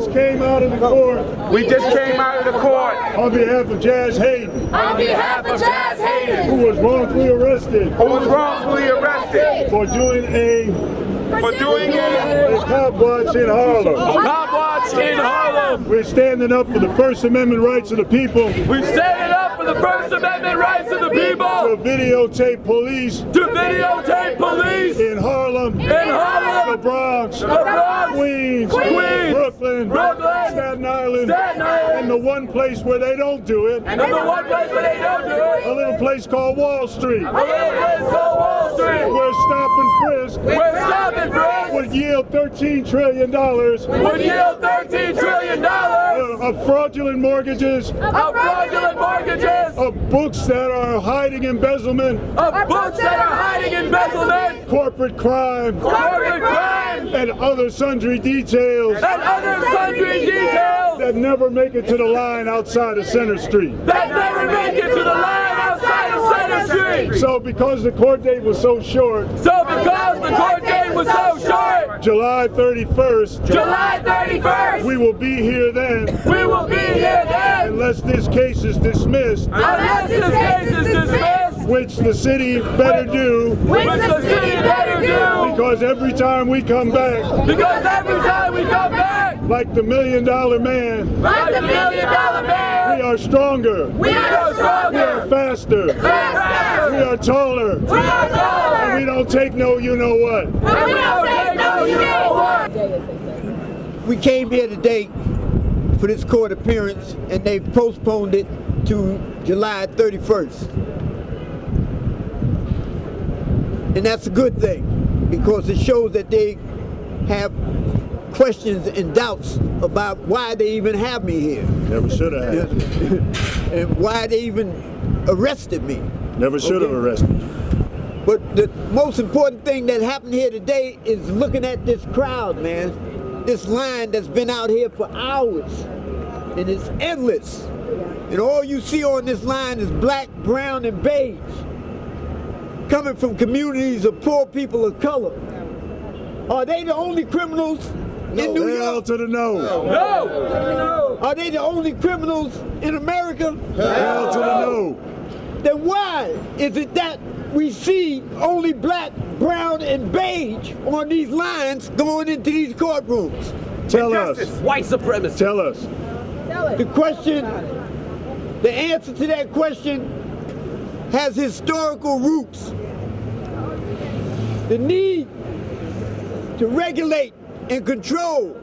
just came out of the court. We just came out of the court On behalf of Jazz Hayden. On behalf of Jazz Hayden. Who was wrongfully arrested. who was wrongfully arrested For doing a cop watch in Harlem. Cop watch in Harlem. We're standing up for the First Amendment rights of the people. We're standing up for the First Amendment rights of the people. To videotape police. To videotape police In Harlem. in Harlem. The Bronx. The Bronx. Queens. Brooklyn. Staten Island. And the one place where they don't do it. And the one place where they don't do it. A little place called Wall Street. A little place called Wall Street. Where stop and frisk Where stop and frisk would yield $13 trillion would yield $13 trillion of fraudulent mortgages, of fraudulent mortgages, of books that are hiding embezzlement, of books that are hiding embezzlement, corporate crime, corporate crime, and other sundry details and other sundry details that never make it to the line outside of Center Street. that never make it to the line outside of Center Street. So because the court date was so short, So because the court date was so short, July 31st, July 31st, we will be here then, we will be here then, unless this case is dismissed, unless this case is dismissed, which the city better do, which the city better do, because every time we come back, because every time we come back, like the $1 Million Man, like the $1 Million Man, we are stronger, we are we stronger, are faster, we faster, are taller, we are taller, and we don't take no you know what. and we don't take no you know what. We came here today for this court appearance, and they've postponed it to July 31st. And that's a good thing, because it shows that they have questions and doubts about why they even have me here. Never should have. And why they even arrested me. Never should have arrested. But the most important thing that happened here today is looking at this crowd, man. This line that's been out here for hours, and it's endless. And all you see on this line is black, brown, and beige, coming from communities of poor people of color. Are they the only criminals in New Hell York? to the no. No! Are they the only criminals in America? Hell to the no. Then why is it that we see only black, brown, and beige on these lines going into these courtrooms? Tell us. White supremacy. Tell us. The question, the answer to that question has historical roots. The need to regulate and control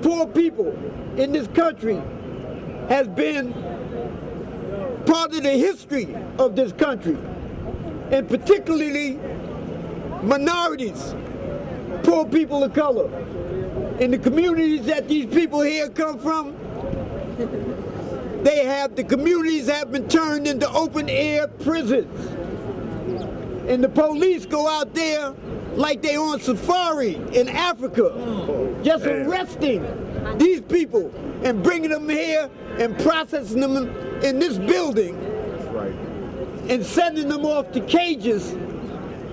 poor people in this country has been part of the history of this country, and particularly minorities, poor people of color. In the communities that these people here come from, the communities have been turned into open air prisons. And the police go out there like they on safari in Africa, just arresting these people and bringing them here and processing them in this building and sending them off to cages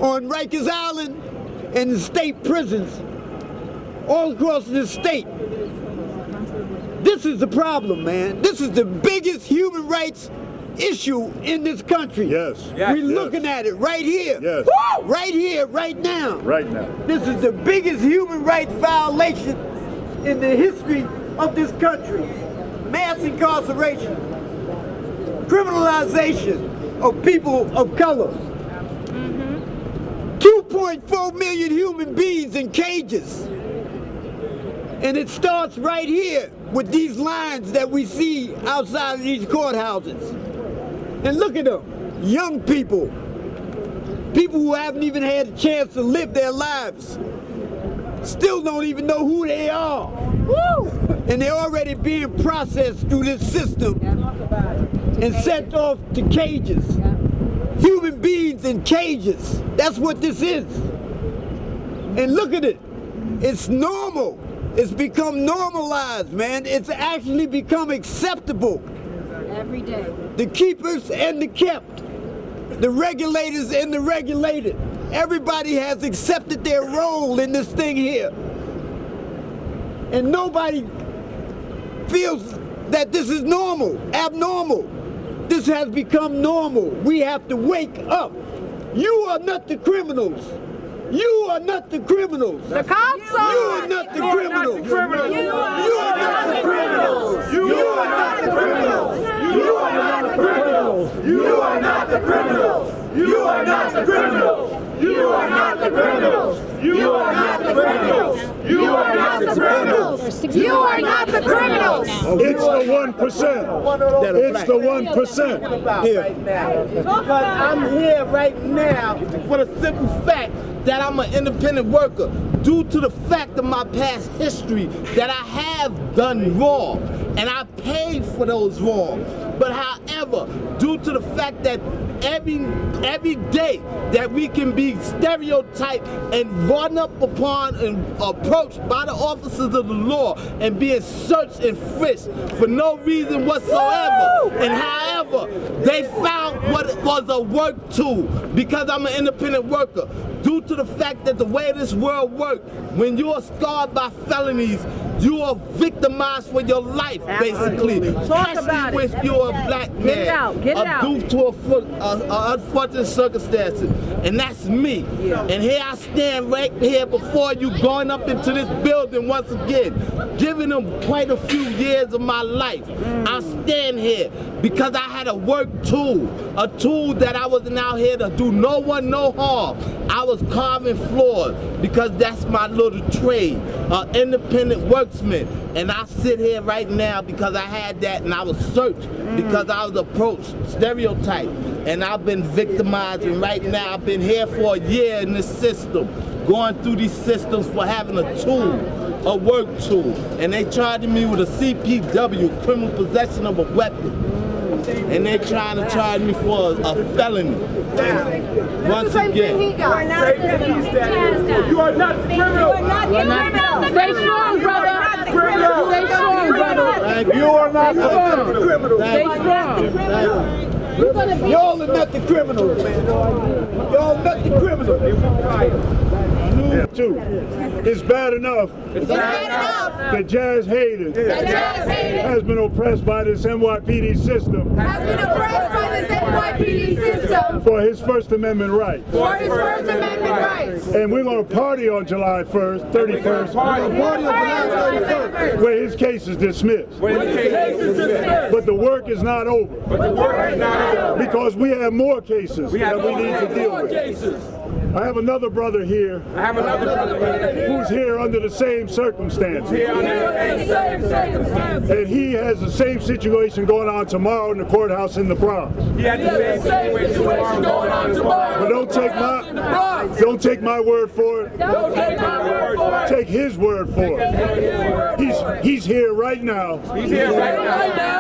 on Rikers Island and the state prisons all across this state. This is the problem, man. This is the biggest human rights issue in this country. Yes. We're looking at it right here. Yes. Woo! Right here, right now. Right now. This is the biggest human rights violation in the history of this country. Mass incarceration, criminalization of people of color. 2.4 million human beings in cages. And it starts right here with these lines that we see outside of these courthouses. And look at them, young people, people who haven't even had a chance to live their lives, still don't even know who they are. Woo! And they're already being processed through this system and sent off to cages. Human beings in cages, that's what this is. And look at it, it's normal. It's become normalized, man. It's actually become acceptable. Every day. The keepers and the kept, the regulators and the regulated. Everybody has accepted their role in this thing here. and nobody feels that this is normal, abnormal. This has become normal. We have to wake up. You are not the criminals. You are not the criminals. The cops are. You are not the criminals. You are not the criminals. You are not the criminals. You are not the criminals. You are not the criminals. You are not the criminals. You are not the criminals. You are not the criminals. You are not the criminals. You are not the criminals. It's the 1%. It's the 1%. Because I'm here right now for the simple fact that I'm an independent worker due to the fact of my past history that I have done wrong and I paid for those wrongs. But however, due to the fact that every day that we can be stereotyped and run up upon and approached by the officers of the law and being searched and frisked for no reason whatsoever. And however, they found what it was a work tool because I'm an independent worker. Due to the fact that the way this world works, when you are scarred by felonies, you are victimized for your life, basically. Talk about it. Especially when you're a black man. Get it out. Get it out. Due to unfortunate circumstances. And that's me. And here I stand right here before you going up into this building once again, giving them quite a few years of my life. I stand here because I had a work tool, a tool that I wasn't out here to do no one no harm. I was carving floors because that's my little trade, independent worksman. And I sit here right now because I had that and I was searched because I was approached, stereotyped, and I've been victimized. And right now I've been here for a year in this system, going through these systems for having a tool, a work tool. And they charging me with a CPW, criminal possession of a weapon. And they're trying to charge me for a felony. Once again, You are not the criminal. You are not the criminal. Stay strong, brother. Stay strong, brother. You are not the criminal. Stay strong. Y'all are not the criminals. Y'all not the criminals. Too. It's bad enough that Jazz Hayden has been oppressed by this NYPD system for his First Amendment rights. And we're going to party on July 1st, 31st, where his case is dismissed. But the work is not over. Because we have more cases that we need to deal with. I have another brother here who's here under the same circumstances. And he has the same situation going on tomorrow in the courthouse in the Bronx. But don't take my word for it. Take his word for it. He's here right now.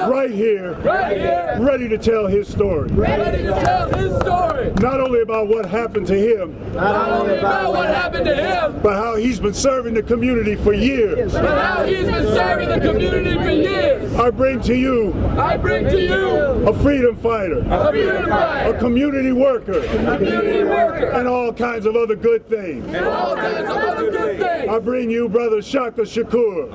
Right here. Ready to tell his story. Not only about what happened to him, but how he's been serving the community for years. I bring to you a freedom fighter, a community worker, and all kinds of other good things. I bring you Brother Shaka Shakur.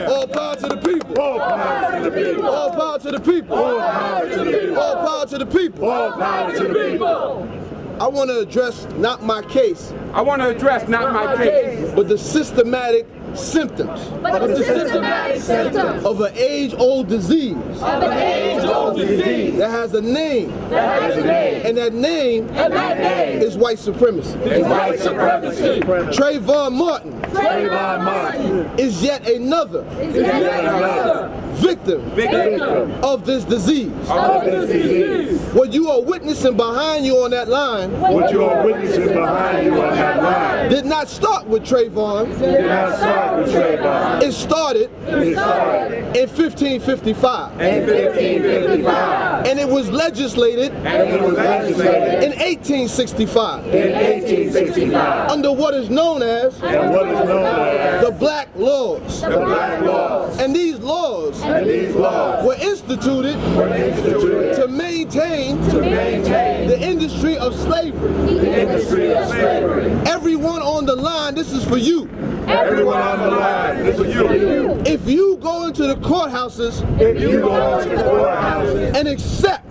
All power to the people. All power to the people. All power to the people. All power to the people. All power to the people. All power to the people. I want to address not my case, I want to address not my case, but the systematic symptoms of an age-old disease that has a name, and that name is white supremacy. Trayvon Martin is yet another victim of this disease. What you are witnessing behind you on that line did not start with Trayvon. It started in 1555. And it was legislated in 1865. Under what is known as the Black Laws. And these laws were instituted to maintain the industry of slavery. Everyone on the line, this this is for you. Everyone on the line, this is for you. If you go into the courthouses and accept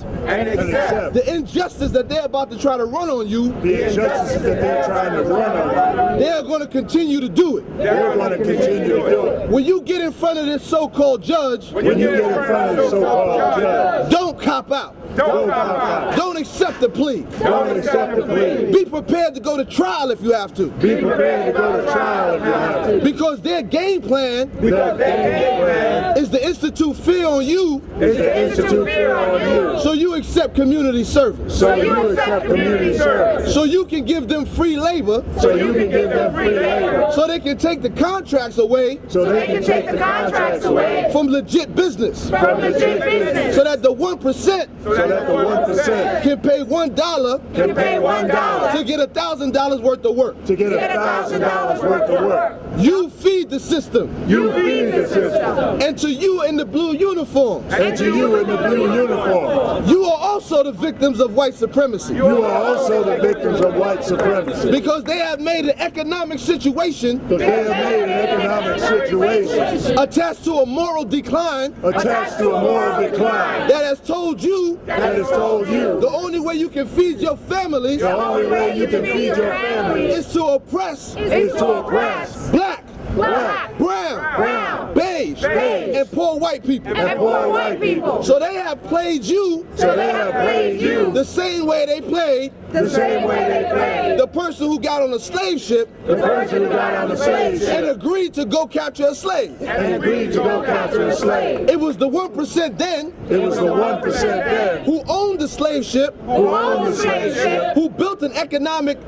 the injustice that they're about to try to run on you, the injustices that they're trying to run on you, they're going to continue to do it. they're going to continue to do it. When you get in front of this so-called judge, When you get in front of the so-called judge, don't cop out. don't cop out. Don't accept the plea. Don't accept the plea. Be prepared to go to trial if you have to. Be prepared to go to trial if you have to. Because their game plan Because their game plan is to institute fear on you is to institute fear on you. so you accept community service. So you accept community service. So you can give them free labor So you can give them free labor. so they can take the contracts away So they can take the contracts away from legit business. from legit business. So that the 1% So that the 1% can pay $1 can pay $1 to get $1,000 worth of work. to get $1,000 worth of work. You feed the system. You feed the system. And to you in the blue uniforms, And to you in the blue uniform, you are also the victims of white supremacy. you are also the victims of white supremacy. Because they have made an economic situation Because they have made an economic situation attached to a moral decline attached to a moral decline that has told you that has told you the only way you can feed your families the only way you can feed your family is to oppress is to oppress black, Black, brown, beige, and poor white people. and poor white people. So they have played you So they have played you the same way they played the same way they played the person who got on a slave ship the person who got on the slave and ship agreed to go capture a slave. and agreed to go capture a slave. It was the 1% then It was the 1% then who owned the slave ship, who owned the slave ship, who built an economic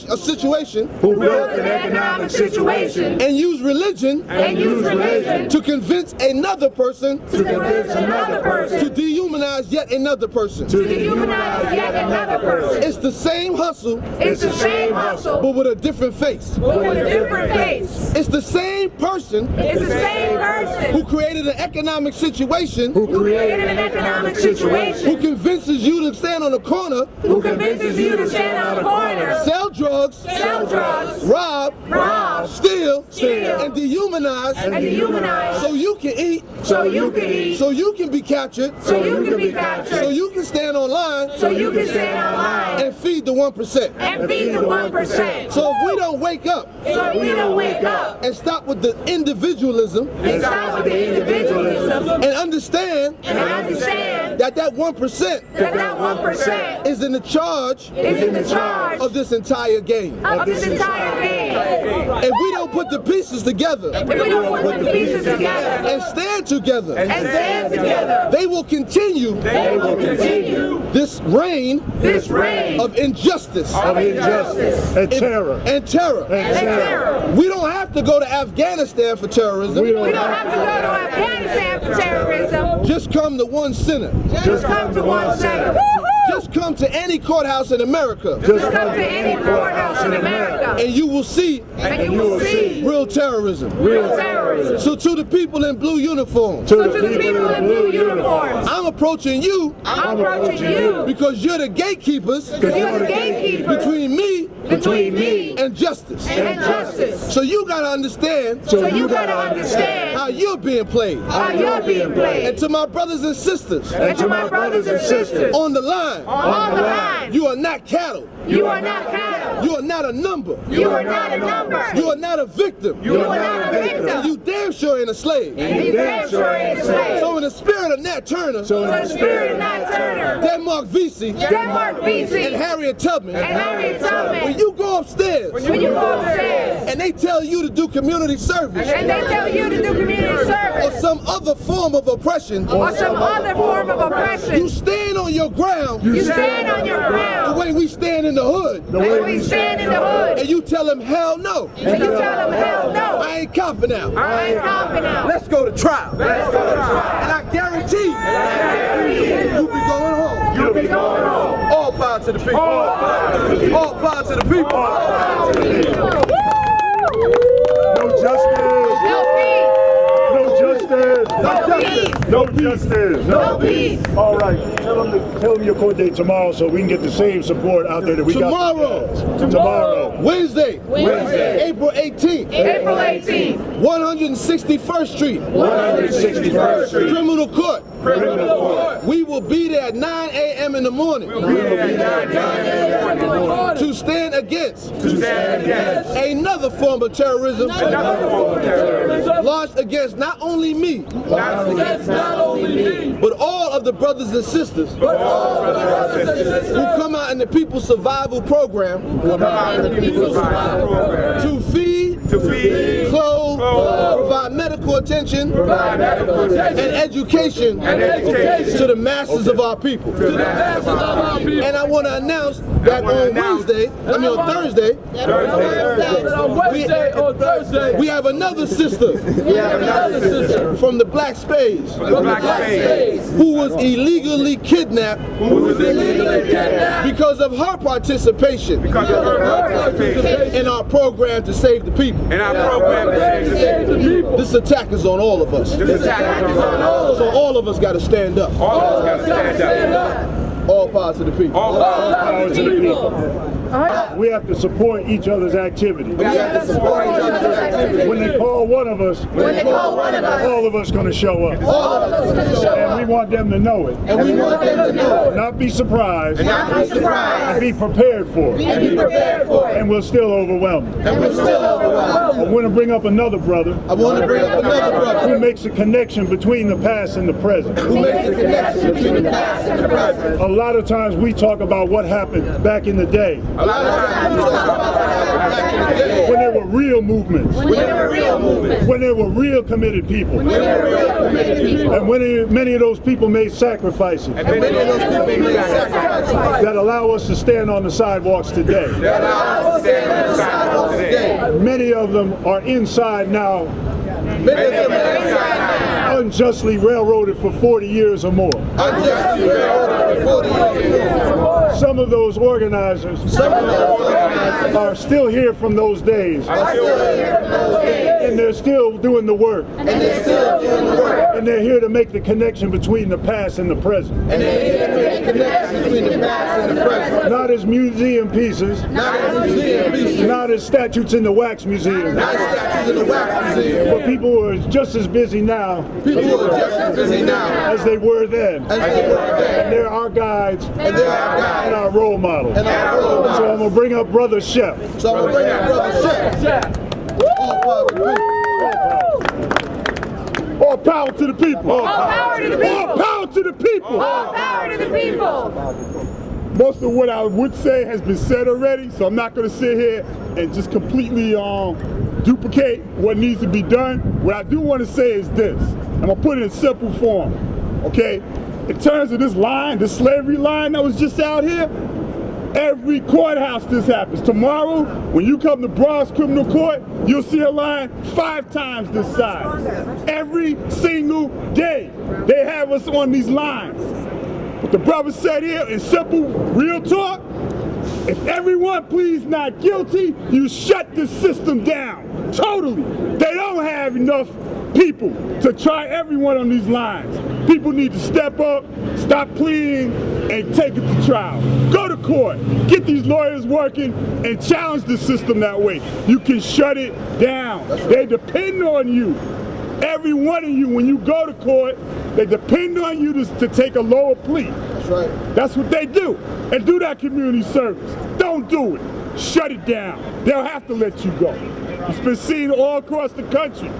situation who built an economic situation and used religion And use religion to convince another person to convince another to person dehumanize yet another person. to dehumanize yet another person. It's the same hustle, It's the same hustle, but with a different face. but with a different face. It's the same person It's the same who person created an economic situation, who who created an economic situation, who convinces you to stand on the corner, who convinces you to stand on the corner, sell drugs, sell drugs, rob, steal, steal, and dehumanize, and dehumanize, so you can eat, so you can eat, so you can be captured, so you can be so captured, you can stand online so you can stand online and feed the 1%. and feed the 1%. So if we don't wake up So if we don't wake up and stop with the individualism and stop with the individualism and understand and understand that 1% that 1% is in the charge is in the charge of this entire game. of this entire game. If we don't put the pieces together If we don't put the pieces together and stand together, and stand together, they will continue they will continue this reign this reign of injustice of injustice and terror. and terror. and terror. We don't have to go to Afghanistan for terrorism. We We don't have to go to Afghanistan for terrorism. Just come to one center. Just come to one center. Just come to any courthouse in America Just come to any courthouse in America, and you will see and you will see real terrorism. real terrorism. So to the people in blue uniforms, To So to the people in blue uniforms, I'm approaching you I'm approaching you because you're the gatekeepers because you're the gatekeeper between me and justice. and justice. So you gotta understand So you gotta understand how you're being played. how you're being played. And to my brothers and sisters And to my brothers and sisters on the line, on the line, you are not cattle. you are not cattle. You are not a number. You are not a number. You are not a victim. You are not a And victim. you damn sure ain't a slave. And you damn sure ain't a slave. So in the spirit of Nat Turner, So in The spirit of Nat Turner, Denmark Vesey, Denmark and Vesey, Harriet Tubman, and Harriet Tubman, when you go upstairs when you go upstairs and they tell you to do community service and they tell you to do community or service some other form of oppression, or some other form of you oppression, stand on your ground you stand on your the ground way we stand in the hood, when we stand in the hood and you tell them hell no. and you tell them hell no, I ain't copping out. I ain't copping out. Let's go to trial. Let's go to trial. And I guarantee you'll be going home. You'll be going home. All power to the people. All power to the people. no justice, No peace. no justice, No peace. no justice. No peace. All right, tell them your court date tomorrow so we can get the same support out there that we Tomorrow. got. Tomorrow. Wednesday, April 18th, 161st Street, Criminal Court. We will be there at 9 a.m. in the morning to stand against another form of terrorism launched against not only me, but all of the brothers and sisters who come out in the People's Survival Program to feed, clothe, provide medical attention, and education to the masses of our people. And I want to announce that on Thursday, we have another sister from the Black Spades who was illegally kidnapped because of her participation in our program to save the people. This attack is on all of us. So all of us got to stand up. All power to the people. All power to the people. We have to support each other's activity. When they call one of us, all of us going to show up. And we want them to know it. Not be surprised. And be prepared for it. And we'll still overwhelm it. I want to bring up another brother. Who makes a connection between the past and the present. A lot of times we talk about what happened back in the day. When there were real movements. When there were real committed people. And when many of those people made sacrifices. That allow us to stand on the sidewalks today. Many of them are inside now. Unjustly railroaded for 40 years or more. Some of those organizers are still here from those days. And they're still doing the work. And they're here to make the connection between the past and the present. Not as museum pieces. Not as statues in the wax museum. But people who are just as busy now as they were then. And they're our guides and our role models. So I'm going to bring up Brother Shep. All power to the people. All power to the people. All power to the people. All power to the people. Most of what I would say has been said already, so I'm not going to sit here and just completely duplicate what needs to be done. What I do want to say is this. I'm going to put it in simple form, okay? In terms of this line, this slavery line that was just out here, every courthouse this happens. Tomorrow, when you come to Bronx Criminal Court, you'll see a line 5 times this size. Every single day, they have us on these lines. What the brother said here in simple, real talk, if everyone pleads not guilty, you shut the system down. Totally. They don't have enough people to try everyone on these lines. People need to step up, stop pleading, and take it to trial. Go to court, get these lawyers working, and challenge the system that way. You can shut it down. They depend on you. Every one of you, when you go to court, they depend on you to take a lower plea. That's right. That's what they do. And do that community service. Don't do it. Shut it down. They'll have to let you go. It's been seen all across the country.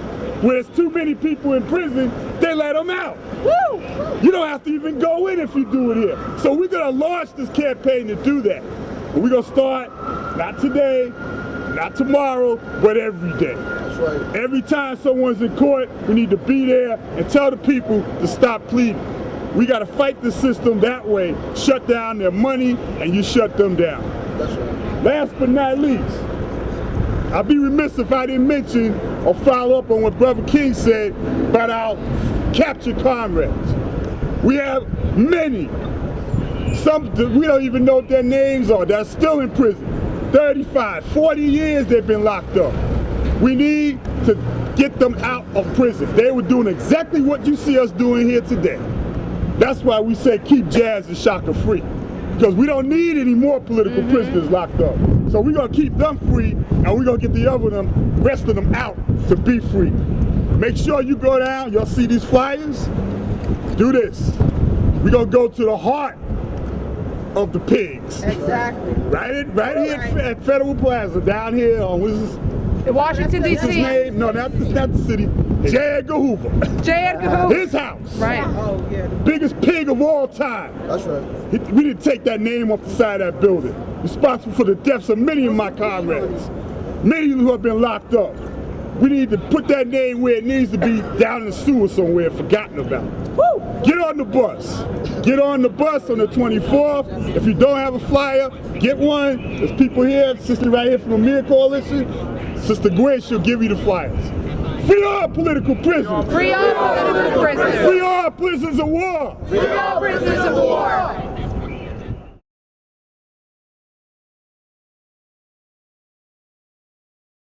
Where there's too many people in prison, they let them out. Woo! You don't have to even go in if you do it here. So we're going to launch this campaign to do that. And we're going to start, not today, not tomorrow, but every day. That's right. Every time someone's in court, we need to be there and tell the people to stop pleading. We got to fight the system that way, shut down their money, and you shut them down. That's right. Last but not least, I'd be remiss if I didn't mention or follow up on what Brother King said about our captured comrades. We have many, some we don't even know what their names are, that's still in prison. 35, 40 years they've been locked up. We need to get them out of prison. They were doing exactly what you see us doing here today. That's why we say keep Jazz and Shaka free. because we don't need any more political prisoners locked up. So we're going to keep them free, and we're going to get the rest of them out to be free. Make sure you go down, y'all see these flyers? Do this. We're going to go to the heart of the pigs. Exactly. Right here at Federal Plaza, down here on, what is this? Washington D.C. What's his name? No, not the city. J. Edgar Hoover. J. Edgar Hoover. His house. Right. Biggest pig of all time. That's right. We didn't take that name off the side of that building. Responsible for the deaths of many of my comrades. Many who have been locked up. We need to put that name where it needs to be, down in the sewer somewhere, forgotten about. Woo! Get on the bus. Get on the bus on the 24th. If you don't have a flyer, get one. There's people here, sister right here from the Amir Coalition. Sister Gwen, she'll give you the flyers. Free all political prisoners. Free all political prisoners. Free all prisoners of war. Free all prisoners of war.